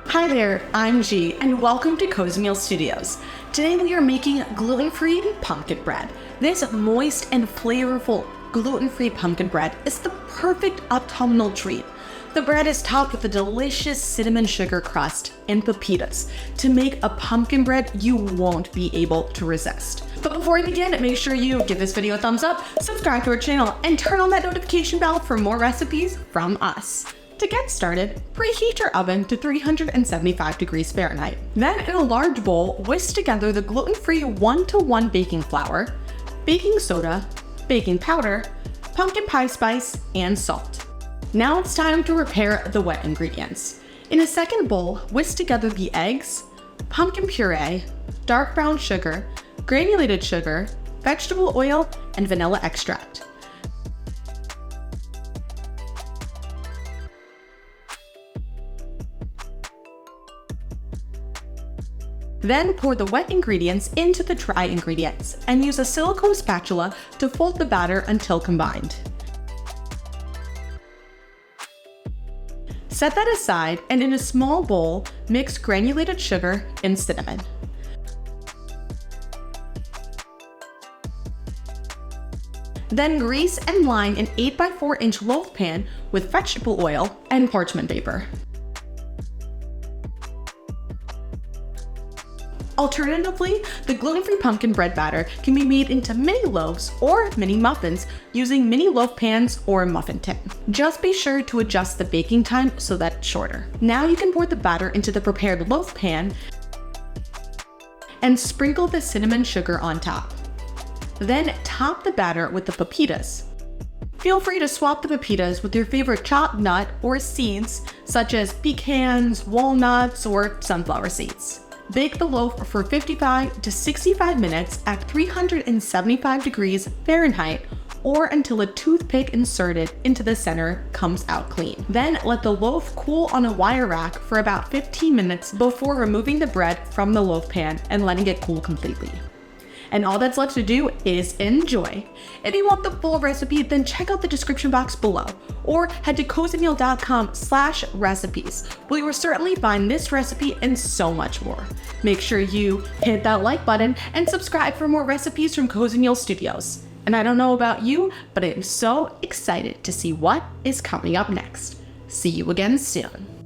Hi there, I'm G, and welcome to Cozymeal Studios. Today we are making gluten-free pumpkin bread. This moist and flavorful gluten-free pumpkin bread is the perfect autumnal treat. The bread is topped with a delicious cinnamon sugar crust and pepitas to make a pumpkin bread you won't be able to resist. But before we begin, make sure you give this video a thumbs up, subscribe to our channel, and turn on that notification bell for more recipes from us. To get started, preheat your oven to 375 degrees Fahrenheit. Then in a large bowl, whisk together the gluten-free 1-to-1 baking flour, baking soda, baking powder, pumpkin pie spice, and salt. Now it's time to prepare the wet ingredients. In a second bowl, whisk together the eggs, pumpkin puree, dark brown sugar, granulated sugar, vegetable oil, and vanilla extract. Then pour the wet ingredients into the dry ingredients and use a silicone spatula to fold the batter until combined. Set that aside, and in a small bowl, mix granulated sugar and cinnamon. Then grease and line an 8x4-inch loaf pan with vegetable oil and parchment paper. Alternatively, the gluten-free pumpkin bread batter can be made into mini loaves or mini muffins using mini loaf pans or a muffin tin. Just be sure to adjust the baking time so that it's shorter. Now you can pour the batter into the prepared loaf pan and sprinkle the cinnamon sugar on top. Then top the batter with the pepitas. Feel free to swap the pepitas with your favorite chopped nut or seeds such as pecans, walnuts, or sunflower seeds. Bake the loaf for 55 to 65 minutes at 375 degrees Fahrenheit or until a toothpick inserted into the center comes out clean. Then let the loaf cool on a wire rack for about 15 minutes before removing the bread from the loaf pan and letting it cool completely. And all that's left to do is enjoy. If you want the full recipe, then check out the description box below or head to cozymeal.com/recipes, where you will certainly find this recipe and so much more. Make sure you hit that like button and subscribe for more recipes from Cozymeal Studios. And I don't know about you, but I am so excited to see what is coming up next. See you again soon.